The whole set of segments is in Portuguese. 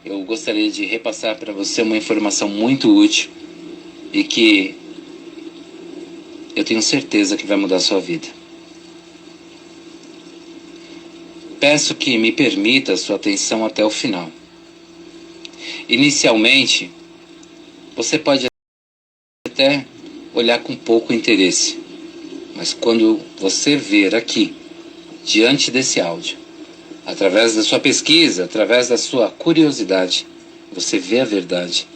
eu gostaria de repassar para você uma informação muito útil e que eu tenho certeza que vai mudar a sua vida. Peço que me permita a sua atenção até o final. Inicialmente, você pode até olhar com pouco interesse, mas quando você ver aqui, diante desse áudio, através da sua pesquisa, através da sua curiosidade, você vê a verdade,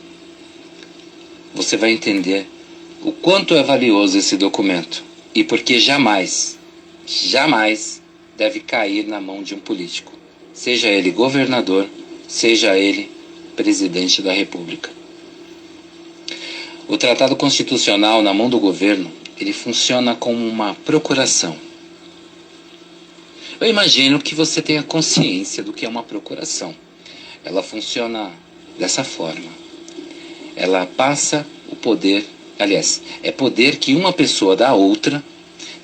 você vai entender o quanto é valioso esse documento e porque jamais deve cair na mão de um político, seja ele governador, seja ele presidente da República. O Tratado Constitucional na mão do governo, ele funciona como uma procuração. Eu imagino que você tenha consciência do que é uma procuração. Ela funciona dessa forma. Ela passa o poder, aliás, é poder que uma pessoa dá a outra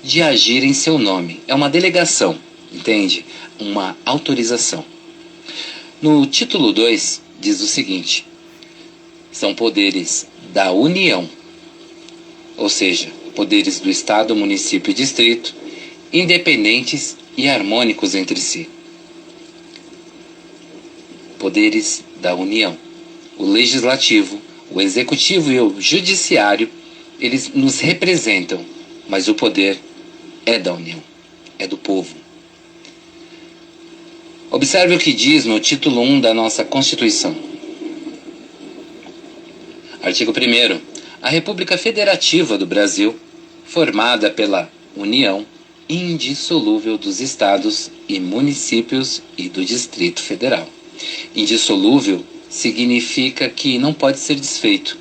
de agir em seu nome. É uma delegação, entende? Uma autorização. No título 2 diz o seguinte: são poderes da União, ou seja, poderes do Estado, município e distrito, independentes e harmônicos entre si. Poderes da União. O Legislativo, o Executivo e o Judiciário, eles nos representam, mas o poder é da União, é do povo. Observe o que diz no título 1 da nossa Constituição. Artigo 1º. A República Federativa do Brasil, formada pela união indissolúvel dos estados e municípios e do Distrito Federal. Indissolúvel significa que não pode ser desfeito.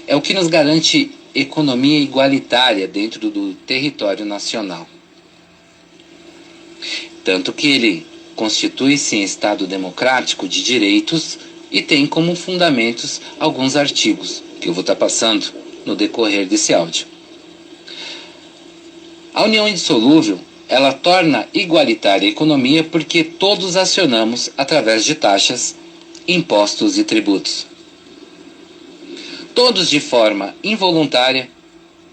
É o que nos garante economia igualitária dentro do território nacional. Tanto que ele constitui-se em Estado democrático de direitos e tem como fundamentos alguns artigos que eu vou estar passando no decorrer desse áudio. A união indissolúvel, ela torna igualitária a economia porque todos acionamos através de taxas, impostos e tributos. Todos de forma involuntária,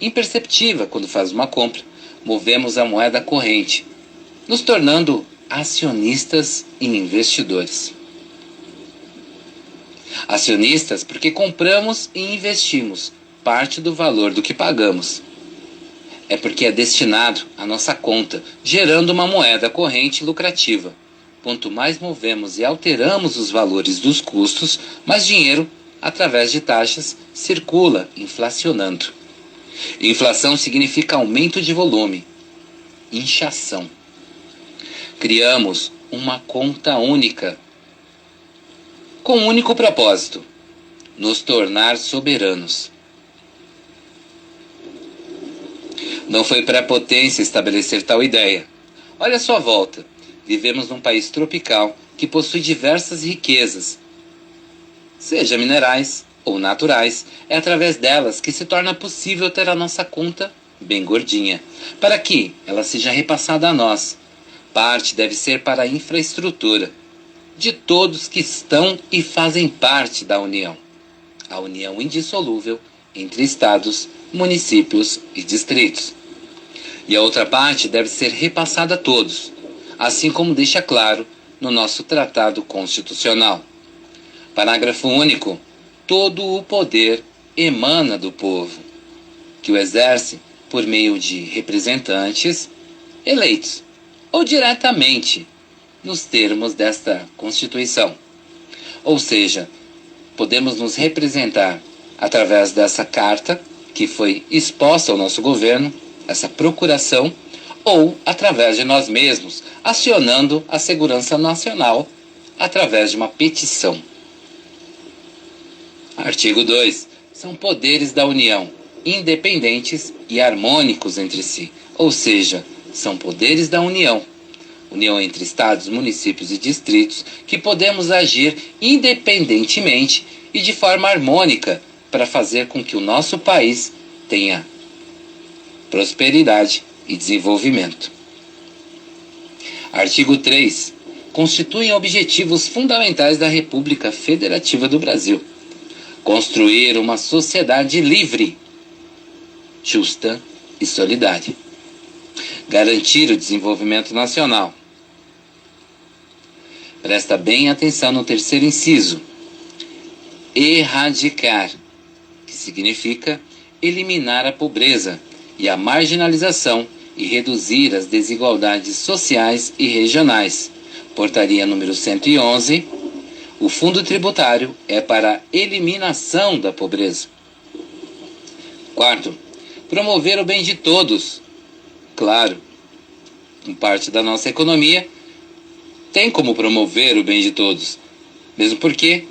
imperceptível quando faz uma compra, movemos a moeda corrente, nos tornando acionistas e investidores. Acionistas porque compramos e investimos parte do valor do que pagamos. É porque é destinado à nossa conta, gerando uma moeda corrente lucrativa. Quanto mais movemos e alteramos os valores dos custos, mais dinheiro, através de taxas, circula, inflacionando. Inflação significa aumento de volume, inchação. Criamos uma conta única, com um único propósito: nos tornar soberanos. Não foi prepotência estabelecer tal ideia. Olha à sua volta. Vivemos num país tropical que possui diversas riquezas, seja minerais ou naturais. É através delas que se torna possível ter a nossa conta bem gordinha, para que ela seja repassada a nós. Parte deve ser para a infraestrutura de todos que estão e fazem parte da União. A união indissolúvel entre estados, municípios e distritos. E a outra parte deve ser repassada a todos, assim como deixa claro no nosso Tratado Constitucional. Parágrafo único. Todo o poder emana do povo, que o exerce por meio de representantes eleitos ou diretamente nos termos desta Constituição. Ou seja, podemos nos representar através dessa carta que foi exposta ao nosso governo, essa procuração, ou através de nós mesmos, acionando a segurança nacional através de uma petição. Artigo 2. São poderes da União, independentes e harmônicos entre si, ou seja, são poderes da União, união entre estados, municípios e distritos, que podemos agir independentemente e de forma harmônica para fazer com que o nosso país tenha prosperidade e desenvolvimento. Artigo 3. constituem objetivos fundamentais da República Federativa do Brasil. Construir uma sociedade livre, justa e solidária. Garantir o desenvolvimento nacional. Presta bem atenção no terceiro inciso. Erradicar, que significa eliminar a pobreza e a marginalização e reduzir as desigualdades sociais e regionais. Portaria número 111. O fundo tributário é para a eliminação da pobreza. Quarto, promover o bem de todos. Claro, em parte da nossa economia tem como promover o bem de todos, mesmo porque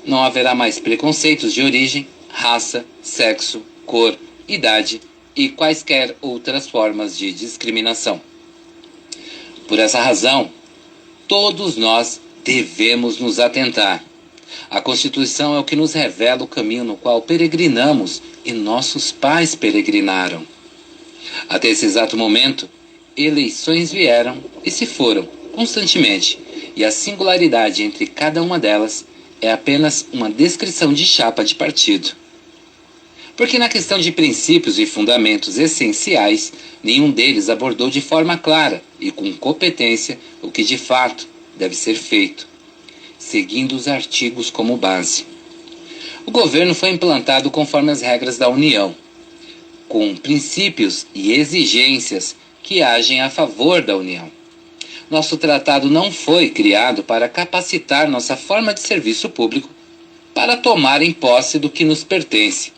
não haverá mais preconceitos de origem, raça, sexo, cor, idade e quaisquer outras formas de discriminação. Por essa razão, todos nós devemos nos atentar. A Constituição é o que nos revela o caminho no qual peregrinamos e nossos pais peregrinaram. Até esse exato momento, eleições vieram e se foram constantemente, e a singularidade entre cada uma delas é apenas uma descrição de chapa de partido. Porque na questão de princípios e fundamentos essenciais, nenhum deles abordou de forma clara e com competência o que de fato deve ser feito, seguindo os artigos como base. O governo foi implantado conforme as regras da União, com princípios e exigências que agem a favor da União. Nosso tratado não foi criado para capacitar nossa forma de serviço público para tomar em posse do que nos pertence,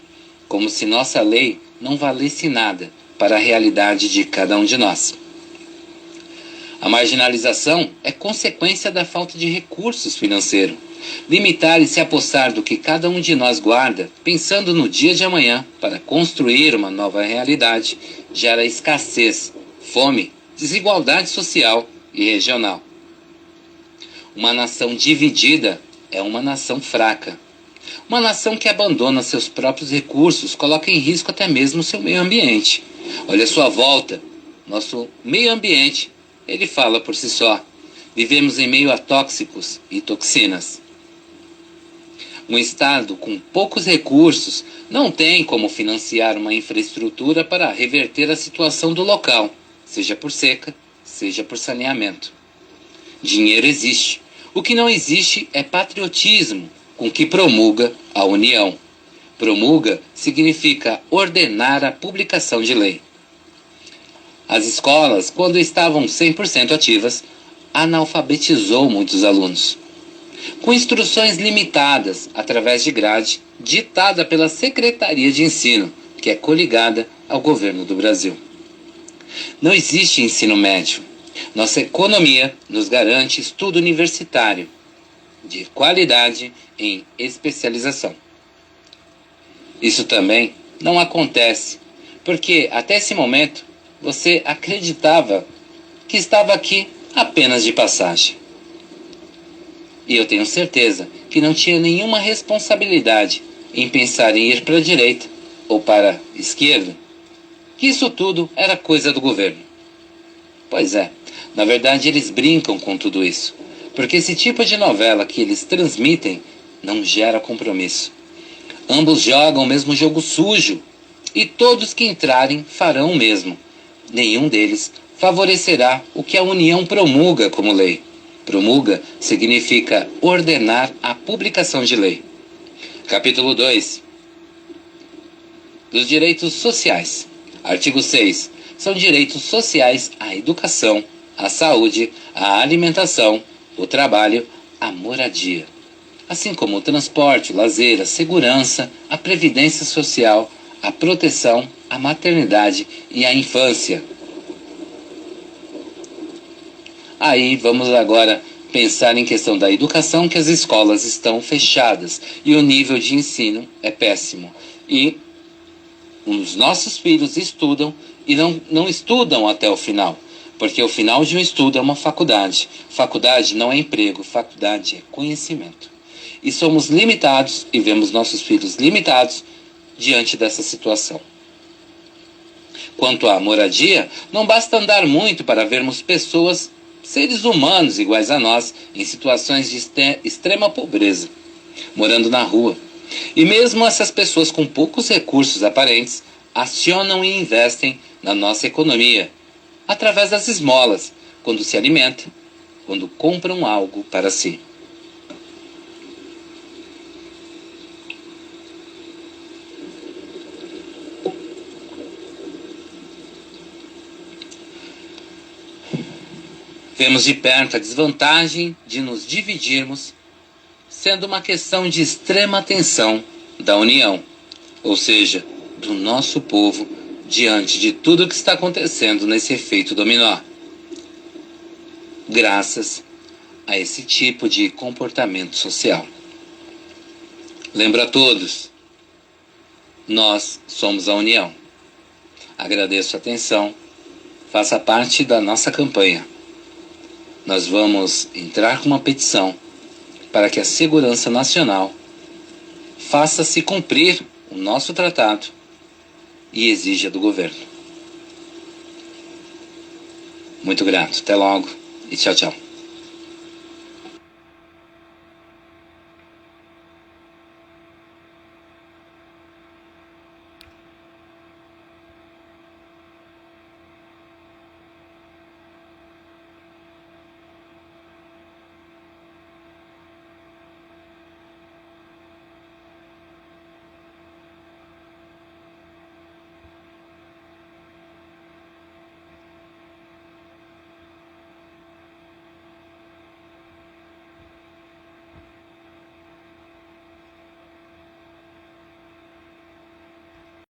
como se nossa lei não valesse nada para a realidade de cada um de nós. A marginalização é consequência da falta de recursos financeiros. Limitar e se apossar do que cada um de nós guarda, pensando no dia de amanhã para construir uma nova realidade, gera escassez, fome, desigualdade social e regional. Uma nação dividida é uma nação fraca. Uma nação que abandona seus próprios recursos coloca em risco até mesmo seu meio ambiente. Olha a sua volta. Nosso meio ambiente, ele fala por si só. Vivemos em meio a tóxicos e toxinas. Um Estado com poucos recursos não tem como financiar uma infraestrutura para reverter a situação do local, seja por seca, seja por saneamento. Dinheiro existe. O que não existe é patriotismo, com que promulga a União. Promulga significa ordenar a publicação de lei. As escolas, quando estavam 100% ativas, analfabetizou muitos alunos. Com instruções limitadas, através de grade, ditada pela Secretaria de Ensino, que é coligada ao governo do Brasil. Não existe ensino médio. Nossa economia nos garante estudo universitário, de qualidade em especialização. Isso também não acontece, porque até esse momento você acreditava que estava aqui apenas de passagem. E eu tenho certeza que não tinha nenhuma responsabilidade em pensar em ir para a direita ou para a esquerda, que isso tudo era coisa do governo. Pois é, na verdade eles brincam com tudo isso, porque esse tipo de novela que eles transmitem não gera compromisso. Ambos jogam o mesmo jogo sujo, e todos que entrarem farão o mesmo. Nenhum deles favorecerá o que a União promulga como lei. Promulga significa ordenar a publicação de lei. Capítulo 2. Dos direitos sociais. Artigo 6. São direitos sociais à educação, à saúde, à alimentação, o trabalho, a moradia. Assim como o transporte, o lazer, a segurança, a previdência social, a proteção, a maternidade e a infância. Aí vamos agora pensar em questão da educação, que as escolas estão fechadas e o nível de ensino é péssimo. E os nossos filhos estudam e não estudam até o final, porque o final de um estudo é uma faculdade. Faculdade não é emprego, faculdade é conhecimento. E somos limitados e vemos nossos filhos limitados diante dessa situação. Quanto à moradia, não basta andar muito para vermos pessoas seres humanos iguais a nós, em situações de extrema pobreza, morando na rua. E mesmo essas pessoas com poucos recursos aparentes acionam e investem na nossa economia, através das esmolas, quando se alimentam, quando compram algo para si. Vemos de perto a desvantagem de nos dividirmos, sendo uma questão de extrema atenção da união, ou seja, do nosso povo, diante de tudo o que está acontecendo nesse efeito dominó. Graças a esse tipo de comportamento social. Lembro a todos, nós somos a união. Agradeço a atenção, faça parte da nossa campanha. Nós vamos entrar com uma petição para que a segurança nacional faça-se cumprir o nosso tratado e exija do governo. Muito grato. Até logo e tchau, tchau.